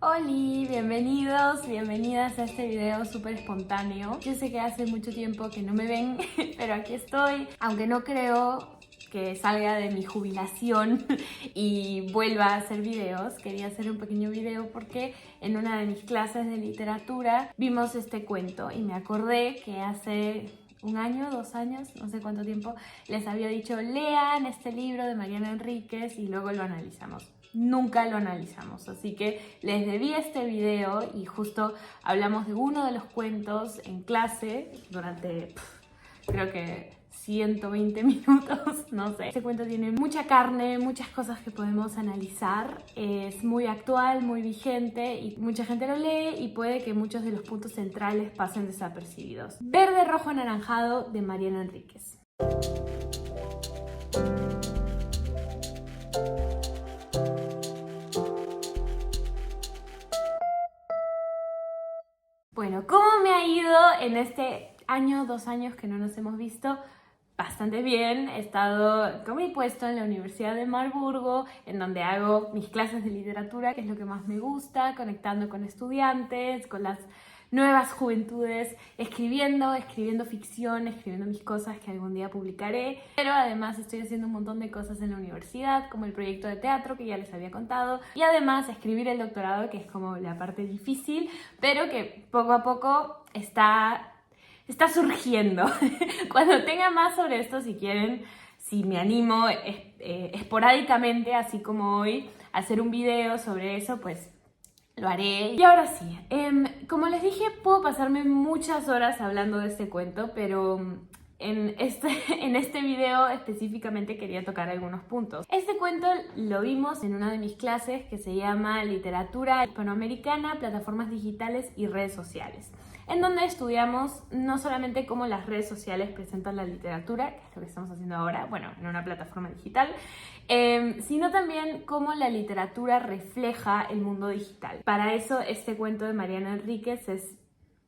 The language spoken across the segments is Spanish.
Hola, bienvenidos, bienvenidas a este video súper espontáneo. Yo sé que hace mucho tiempo que no me ven, pero aquí estoy. Aunque no creo que salga de mi jubilación y vuelva a hacer videos, quería hacer un pequeño video porque en una de mis clases de literatura vimos este cuento y me acordé que hace un año, 2 años, no sé cuánto tiempo, les había dicho lean este libro de Mariana Enríquez y luego lo analizamos. Nunca lo analizamos, así que les debí este video y justo hablamos de uno de los cuentos en clase durante, creo que 120 minutos, no sé. Este cuento tiene mucha carne, muchas cosas que podemos analizar, es muy actual, muy vigente y mucha gente lo lee y puede que muchos de los puntos centrales pasen desapercibidos. Verde, rojo, anaranjado de Mariana Enríquez. Bueno, ¿cómo me ha ido en este año, 2 años que no nos hemos visto? Bastante bien. He estado con mi puesto en la Universidad de Marburgo, en donde hago mis clases de literatura, que es lo que más me gusta, conectando con estudiantes, con las nuevas juventudes, escribiendo ficción, escribiendo mis cosas que algún día publicaré. Pero además estoy haciendo un montón de cosas en la universidad, como el proyecto de teatro que ya les había contado, y además escribir el doctorado, que es como la parte difícil, pero que poco a poco está surgiendo. Cuando tenga más sobre esto, si quieren, si me animo esporádicamente, así como hoy, a hacer un video sobre eso, pues lo haré. Y ahora sí, como les dije, puedo pasarme muchas horas hablando de este cuento, pero en este video específicamente quería tocar algunos puntos. Este cuento lo vimos en una de mis clases que se llama Literatura Hispanoamericana, Plataformas Digitales y Redes Sociales, en donde estudiamos no solamente cómo las redes sociales presentan la literatura, que es lo que estamos haciendo ahora, bueno, en una plataforma digital, sino también cómo la literatura refleja el mundo digital. Para eso este cuento de Mariana Enríquez es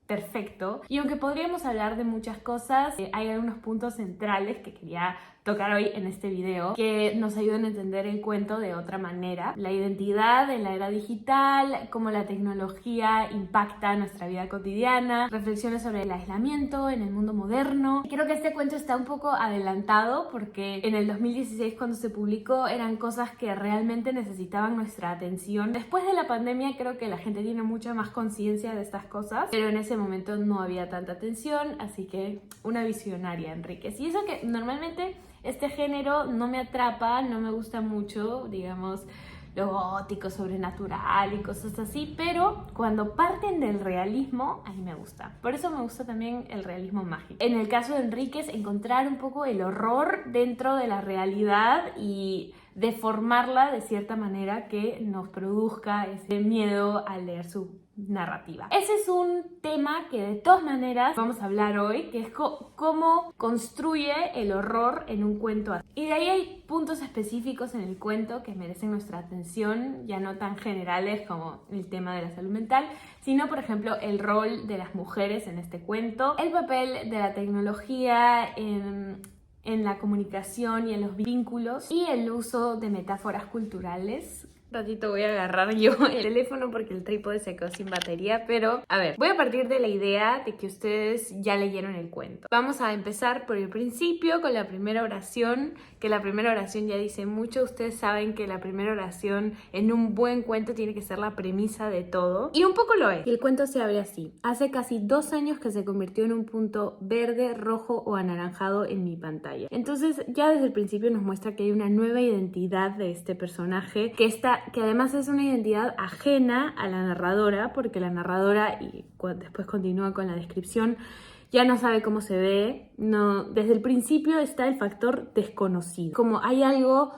perfecto. Y aunque podríamos hablar de muchas cosas, hay algunos puntos centrales que quería tocar hoy en este video que nos ayudan a entender el cuento de otra manera. La identidad en la era digital, cómo la tecnología impacta nuestra vida cotidiana, reflexiones sobre el aislamiento en el mundo moderno. Creo que este cuento está un poco adelantado porque en el 2016, cuando se publicó, eran cosas que realmente necesitaban nuestra atención. Después de la pandemia creo que la gente tiene mucha más conciencia de estas cosas, pero en ese momento no había tanta atención, así que una visionaria Enríquez. Y eso que normalmente este género no me atrapa, no me gusta mucho, digamos, lo gótico, sobrenatural y cosas así, pero cuando parten del realismo, a mí me gusta. Por eso me gusta también el realismo mágico. En el caso de Enríquez, encontrar un poco el horror dentro de la realidad y deformarla de cierta manera que nos produzca ese miedo al leer su narrativa. Ese es un tema que de todas maneras vamos a hablar hoy, que es cómo construye el horror en un cuento así. Y de ahí hay puntos específicos en el cuento que merecen nuestra atención, ya no tan generales como el tema de la salud mental, sino por ejemplo el rol de las mujeres en este cuento, el papel de la tecnología en la comunicación y en los vínculos y el uso de metáforas culturales. Un ratito voy a agarrar yo el teléfono porque el trípode se quedó sin batería, pero a ver, voy a partir de la idea de que ustedes ya leyeron el cuento. Vamos a empezar por el principio con la primera oración, que la primera oración ya dice mucho. Ustedes saben que la primera oración en un buen cuento tiene que ser la premisa de todo, y un poco lo es. Y el cuento se abre así: hace casi 2 años que se convirtió en un punto verde, rojo o anaranjado en mi pantalla. Entonces ya desde el principio nos muestra que hay una nueva identidad de este personaje que además es una identidad ajena a la narradora, porque la narradora, y después continúa con la descripción, ya no sabe cómo se ve. No, desde el principio está el factor desconocido, como hay algo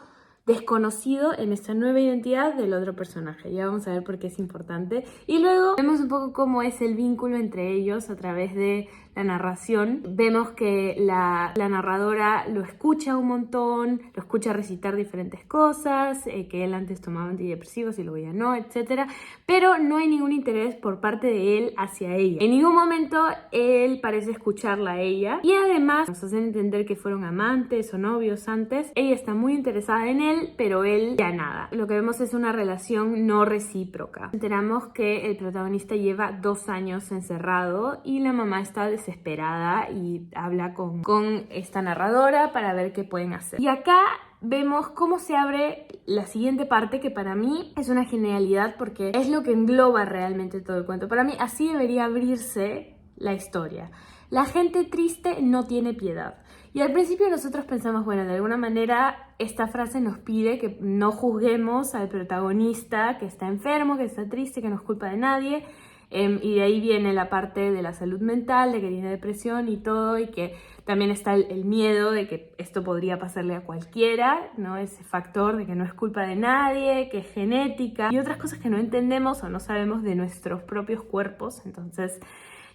desconocido en esta nueva identidad del otro personaje. Ya vamos a ver por qué es importante. Y luego vemos un poco cómo es el vínculo entre ellos a través de la narración. Vemos que la narradora lo escucha un montón, lo escucha recitar diferentes cosas, que él antes tomaba antidepresivos y luego ya no, etc. Pero no hay ningún interés por parte de él hacia ella. En ningún momento él parece escucharla a ella. Y además nos hacen entender que fueron amantes o novios antes. Ella está muy interesada en él, él, pero él ya nada. Lo que vemos es una relación no recíproca. Enteramos que el protagonista lleva 2 años encerrado y la mamá está desesperada y habla con esta narradora para ver qué pueden hacer. Y acá vemos cómo se abre la siguiente parte, que para mí es una genialidad porque es lo que engloba realmente todo el cuento. Para mí así debería abrirse la historia. La gente triste no tiene piedad. Y al principio nosotros pensamos, bueno, de alguna manera esta frase nos pide que no juzguemos al protagonista que está enfermo, que está triste, que no es culpa de nadie. Y de ahí viene la parte de la salud mental, de que tiene depresión y todo, y que también está el miedo de que esto podría pasarle a cualquiera, ¿no? Ese factor de que no es culpa de nadie, que es genética y otras cosas que no entendemos o no sabemos de nuestros propios cuerpos. Entonces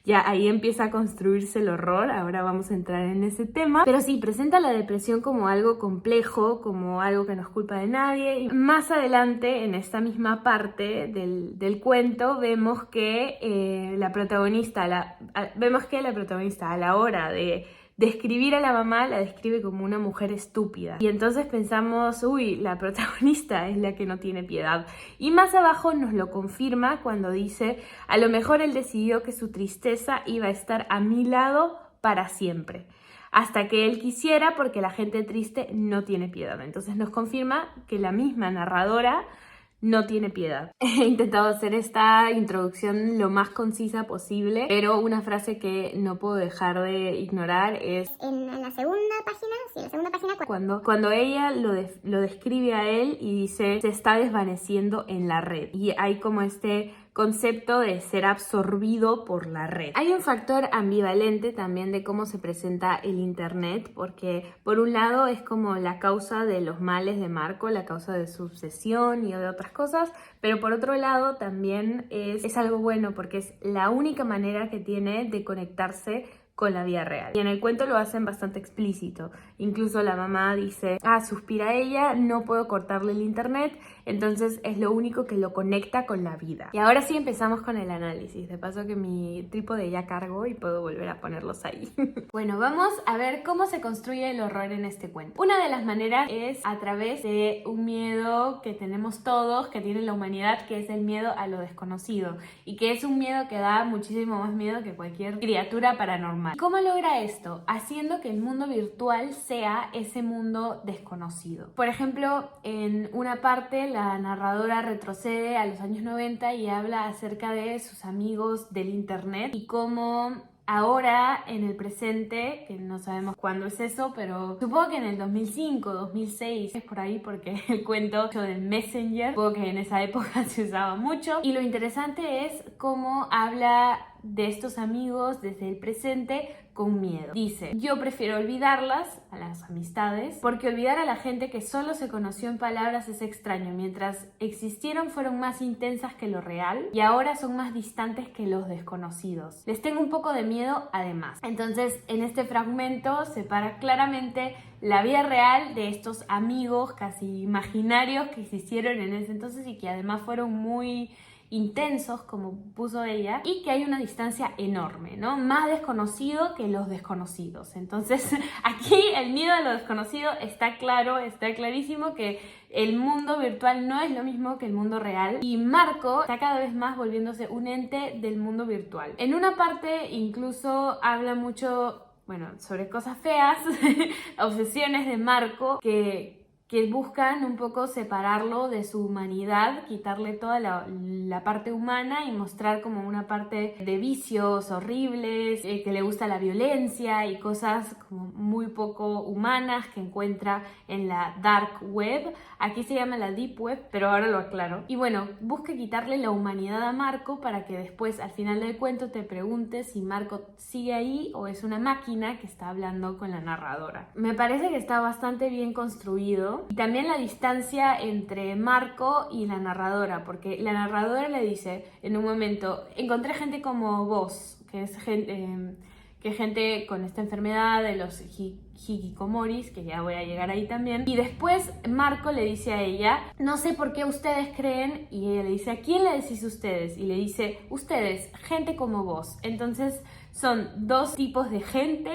ya ahí empieza a construirse el horror. Ahora vamos a entrar en ese tema. Pero sí, presenta la depresión como algo complejo, como algo que no es culpa de nadie. Y más adelante, en esta misma parte del cuento, vemos que la protagonista a la hora de describir a la mamá, la describe como una mujer estúpida. Y entonces pensamos, uy, la protagonista es la que no tiene piedad. Y más abajo nos lo confirma cuando dice, a lo mejor él decidió que su tristeza iba a estar a mi lado para siempre, hasta que él quisiera, porque la gente triste no tiene piedad. Entonces nos confirma que la misma narradora no tiene piedad. He intentado hacer esta introducción lo más concisa posible, pero una frase que no puedo dejar de ignorar es en la segunda página, cuando ella lo describe a él y dice, se está desvaneciendo en la red. Y hay como este concepto de ser absorbido por la red. Hay un factor ambivalente también de cómo se presenta el internet, porque por un lado es como la causa de los males de Marco, la causa de su obsesión y de otras cosas, pero por otro lado también es algo bueno porque es la única manera que tiene de conectarse con la vida real. Y en el cuento lo hacen bastante explícito. Incluso la mamá dice, suspira ella, no puedo cortarle el internet, entonces es lo único que lo conecta con la vida. Y ahora sí empezamos con el análisis. De paso que mi trípode ya cargó y puedo volver a ponerlos ahí. Bueno, vamos a ver cómo se construye el horror en este cuento. Una de las maneras es a través de un miedo que tenemos todos, que tiene la humanidad, que es el miedo a lo desconocido. Y que es un miedo que da muchísimo más miedo que cualquier criatura paranormal. ¿Cómo logra esto? Haciendo que el mundo virtual sea ese mundo desconocido. Por ejemplo, en una parte la narradora retrocede a los años 90 y habla acerca de sus amigos del internet y cómo ahora en el presente, que no sabemos cuándo es eso, pero supongo que en el 2005, 2006, es por ahí porque el cuento del Messenger, supongo que en esa época se usaba mucho. Y lo interesante es cómo habla de estos amigos desde el presente con miedo. Dice, yo prefiero olvidarlas, a las amistades, porque olvidar a la gente que solo se conoció en palabras es extraño. Mientras existieron fueron más intensas que lo real y ahora son más distantes que los desconocidos. Les tengo un poco de miedo además. Entonces, en este fragmento separa claramente la vida real de estos amigos casi imaginarios que existieron en ese entonces y que además fueron muy intensos, como puso ella, y que hay una distancia enorme, ¿no? Más desconocido que los desconocidos. Entonces, aquí el miedo a lo desconocido está claro, está clarísimo que el mundo virtual no es lo mismo que el mundo real y Marco está cada vez más volviéndose un ente del mundo virtual. En una parte incluso habla mucho, sobre cosas feas, obsesiones de Marco que buscan un poco separarlo de su humanidad, quitarle toda la parte humana y mostrar como una parte de vicios horribles, que le gusta la violencia y cosas como muy poco humanas que encuentra en la dark web. Aquí se llama la deep web, pero ahora lo aclaro. Y bueno, busca quitarle la humanidad a Marco para que después al final del cuento te preguntes si Marco sigue ahí o es una máquina que está hablando con la narradora. Me parece que está bastante bien construido. Y también la distancia entre Marco y la narradora, porque la narradora le dice en un momento, encontré gente como vos, que es gente con esta enfermedad de los hikikomoris, que ya voy a llegar ahí también. Y después Marco le dice a ella, no sé por qué ustedes creen, y ella le dice, ¿a quién le decís ustedes? Y le dice, ustedes, gente como vos. Entonces son dos tipos de gente,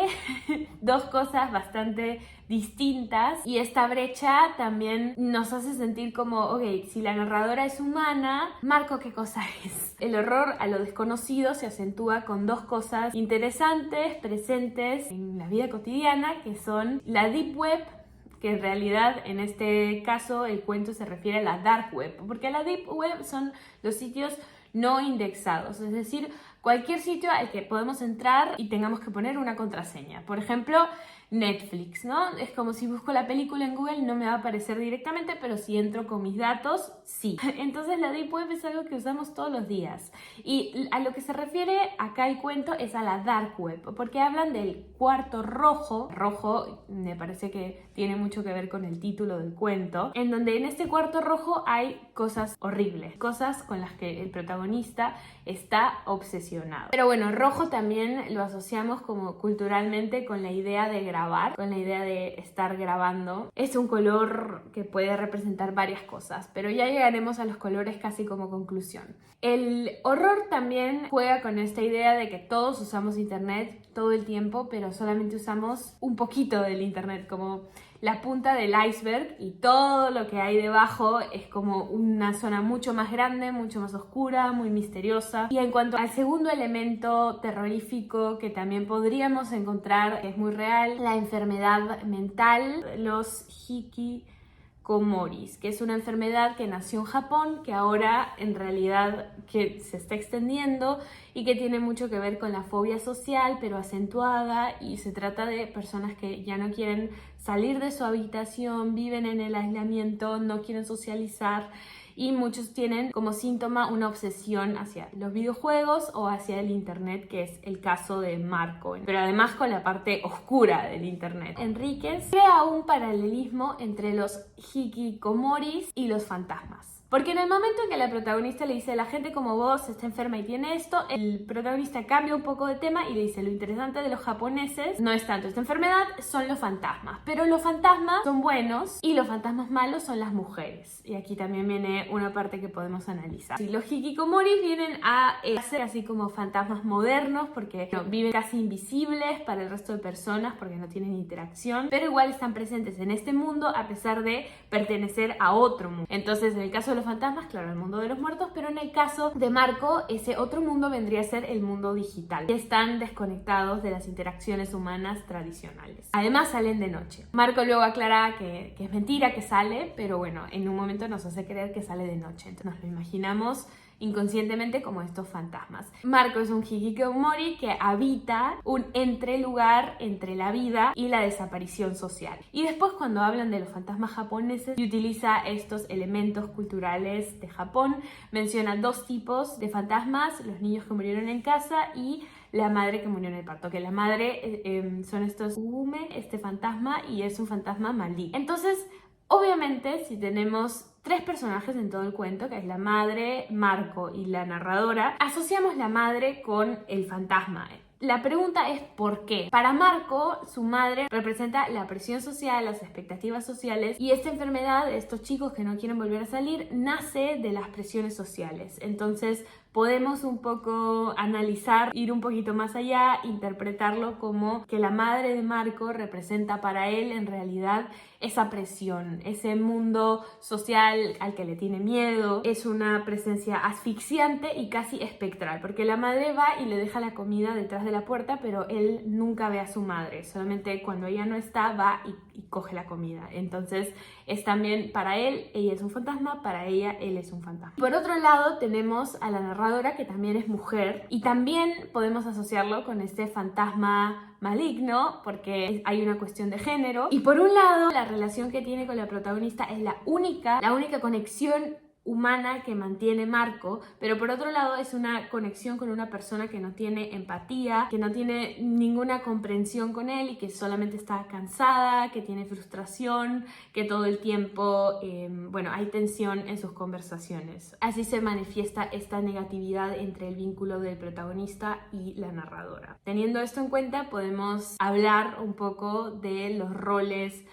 dos cosas bastante distintas, y esta brecha también nos hace sentir como, ok, si la narradora es humana, Marco, ¿qué cosa es? El horror a lo desconocido se acentúa con dos cosas interesantes, presentes en la vida cotidiana, que son la Deep Web, que en realidad en este caso el cuento se refiere a la Dark Web, porque la Deep Web son los sitios no indexados, es decir, cualquier sitio al que podemos entrar y tengamos que poner una contraseña. Por ejemplo, Netflix, ¿no? Es como si busco la película en Google, no me va a aparecer directamente, pero si entro con mis datos, sí. Entonces la Deep Web es algo que usamos todos los días. Y a lo que se refiere acá el cuento es a la Dark Web, porque hablan del cuarto rojo. Rojo me parece que tiene mucho que ver con el título del cuento, en donde en este cuarto rojo hay cosas horribles, cosas con las que el protagonista está obsesionado. Pero bueno, rojo también lo asociamos como culturalmente con la idea de grabar, con la idea de estar grabando. Es un color que puede representar varias cosas, pero ya llegaremos a los colores casi como conclusión. El horror también juega con esta idea de que todos usamos internet todo el tiempo, pero solamente usamos un poquito del internet, como la punta del iceberg, y todo lo que hay debajo es como una zona mucho más grande, mucho más oscura, muy misteriosa. Y en cuanto al segundo elemento terrorífico que también podríamos encontrar, que es muy real, la enfermedad mental, los hikikomoris, que es una enfermedad que nació en Japón, que ahora en realidad que se está extendiendo y que tiene mucho que ver con la fobia social, pero acentuada, y se trata de personas que ya no quieren salir de su habitación, viven en el aislamiento, no quieren socializar, y muchos tienen como síntoma una obsesión hacia los videojuegos o hacia el internet, que es el caso de Marco, pero además con la parte oscura del internet. Enríquez crea un paralelismo entre los hikikomoris y los fantasmas. Porque en el momento en que la protagonista le dice, la gente como vos está enferma y tiene esto, el protagonista cambia un poco de tema y le dice, lo interesante de los japoneses no es tanto esta enfermedad, son los fantasmas. Pero los fantasmas son buenos y los fantasmas malos son las mujeres. Y aquí también viene una parte que podemos analizar. Sí, los hikikomoris vienen a ser así como fantasmas modernos, porque viven casi invisibles para el resto de personas, porque no tienen interacción, pero igual están presentes en este mundo a pesar de pertenecer a otro mundo. Entonces, en el caso de los fantasmas, claro, el mundo de los muertos, pero en el caso de Marco, ese otro mundo vendría a ser el mundo digital, que están desconectados de las interacciones humanas tradicionales. Además salen de noche. Marco luego aclara que es mentira que sale, pero bueno, en un momento nos hace creer que sale de noche, entonces nos lo imaginamos inconscientemente como estos fantasmas. Marco es un hikikomori que habita un entrelugar entre la vida y la desaparición social. Y después, cuando hablan de los fantasmas japoneses y utiliza estos elementos culturales de Japón, menciona dos tipos de fantasmas: los niños que murieron en casa y la madre que murió en el parto, que la madre son estos ume, este fantasma, y es un fantasma maligno. Entonces, obviamente, si tenemos tres personajes en todo el cuento, que es la madre, Marco y la narradora, asociamos la madre con el fantasma. La pregunta es ¿por qué? Para Marco, su madre representa la presión social, las expectativas sociales, y esta enfermedad de estos chicos que no quieren volver a salir nace de las presiones sociales. Entonces podemos un poco analizar, ir un poquito más allá, interpretarlo como que la madre de Marco representa para él en realidad esa presión, ese mundo social al que le tiene miedo. Es una presencia asfixiante y casi espectral, porque la madre va y le deja la comida detrás de la puerta, pero él nunca ve a su madre, solamente cuando ella no está va y coge la comida. Entonces es también, para él, ella es un fantasma, para ella, él es un fantasma. Por otro lado tenemos a la narradora, que también es mujer, y también podemos asociarlo con este fantasma maligno, porque hay una cuestión de género. Y por un lado, la relación que tiene con la protagonista es la única conexión humana que mantiene Marco, pero por otro lado es una conexión con una persona que no tiene empatía, que no tiene ninguna comprensión con él y que solamente está cansada, que tiene frustración, que todo el tiempo, hay tensión en sus conversaciones. Así se manifiesta esta negatividad entre el vínculo del protagonista y la narradora. Teniendo esto en cuenta, podemos hablar un poco de los roles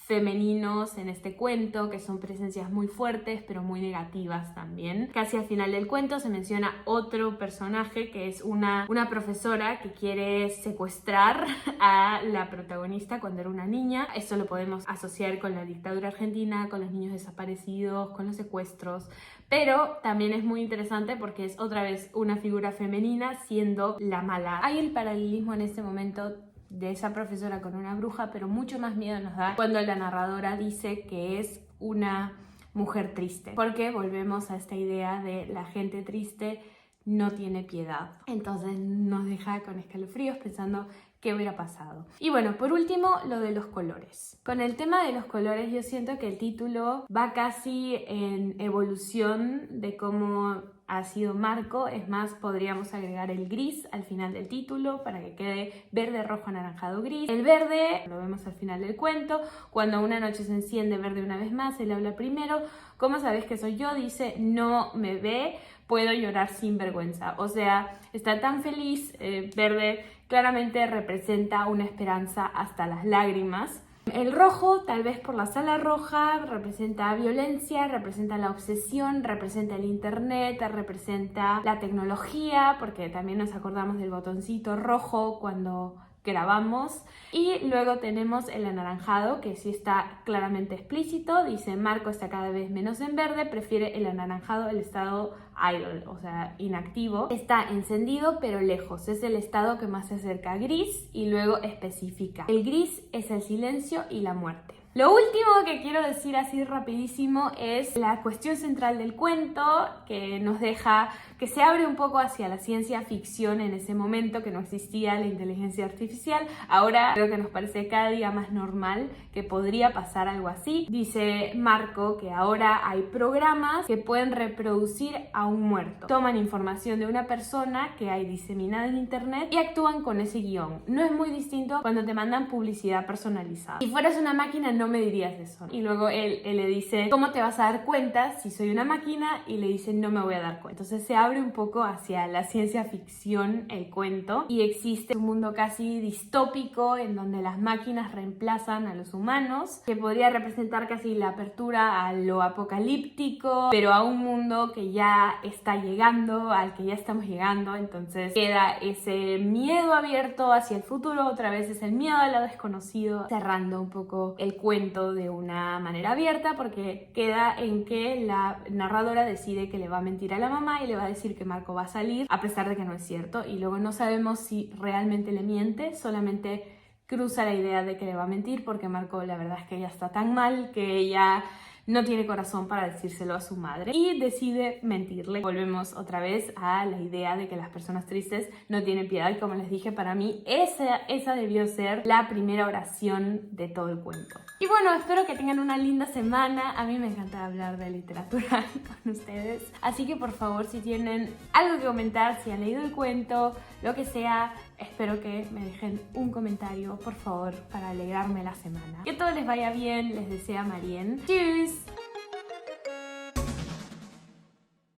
femeninos en este cuento, que son presencias muy fuertes pero muy negativas también. Casi al final del cuento se menciona otro personaje que es una profesora que quiere secuestrar a la protagonista cuando era una niña. Esto lo podemos asociar con la dictadura argentina, con los niños desaparecidos, con los secuestros, pero también es muy interesante porque es otra vez una figura femenina siendo la mala. Hay el paralelismo en este momento de esa profesora con una bruja, pero mucho más miedo nos da cuando la narradora dice que es una mujer triste, porque volvemos a esta idea de la gente triste no tiene piedad. Entonces nos deja con escalofríos pensando qué hubiera pasado. Y bueno, por último, lo de los colores. Con el tema de los colores yo siento que el título va casi en evolución de cómo ha sido Marco. Es más, podríamos agregar el gris al final del título para que quede verde, rojo, anaranjado, gris. El verde lo vemos al final del cuento. Cuando una noche se enciende verde una vez más, él habla primero. ¿Cómo sabes que soy yo? Dice, no me ve, puedo llorar sin vergüenza. O sea, está tan feliz. Verde claramente representa una esperanza hasta las lágrimas. El rojo, tal vez por la sala roja, representa violencia, representa la obsesión, representa el internet, representa la tecnología, porque también nos acordamos del botoncito rojo cuando grabamos. Y luego tenemos el anaranjado, que sí está claramente explícito. Dice, Marco está cada vez menos en verde, prefiere el anaranjado, el estado idle, o sea, inactivo. Está encendido pero lejos, es el estado que más se acerca a gris, y luego especifica. El gris es el silencio y la muerte. Lo último que quiero decir así rapidísimo es la cuestión central del cuento, que nos deja, que se abre un poco hacia la ciencia ficción en ese momento, que no existía la inteligencia artificial. Ahora creo que nos parece cada día más normal que podría pasar algo así. Dice Marco que ahora hay programas que pueden reproducir a un muerto. Toman información de una persona que hay diseminada en internet y actúan con ese guión. No es muy distinto cuando te mandan publicidad personalizada. Si fueras una máquina no me dirías eso. Y luego él le dice, ¿cómo te vas a dar cuenta si soy una máquina? Y le dice, no me voy a dar cuenta. Entonces se abre un poco hacia la ciencia ficción el cuento, y existe un mundo casi distópico en donde las máquinas reemplazan a los humanos, que podría representar casi la apertura a lo apocalíptico, pero a un mundo que ya está llegando, al que ya estamos llegando. Entonces queda ese miedo abierto hacia el futuro, otra vez es el miedo a lo desconocido, cerrando un poco el cuento de una manera abierta, porque queda en que la narradora decide que le va a mentir a la mamá y le va a decir que Marco va a salir, a pesar de que no es cierto, y luego no sabemos si realmente le miente, solamente cruza la idea de que le va a mentir, porque Marco la verdad es que ella está tan mal que ella no tiene corazón para decírselo a su madre y decide mentirle. Volvemos otra vez a la idea de que las personas tristes no tienen piedad, y como les dije, para mí esa debió ser la primera oración de todo el cuento. Y bueno, espero que tengan una linda semana. A mí me encanta hablar de literatura con ustedes, así que por favor, si tienen algo que comentar, si han leído el cuento, lo que sea, espero que me dejen un comentario, por favor, para alegrarme la semana. Que todo les vaya bien, les desea Marien. ¡Tschüss!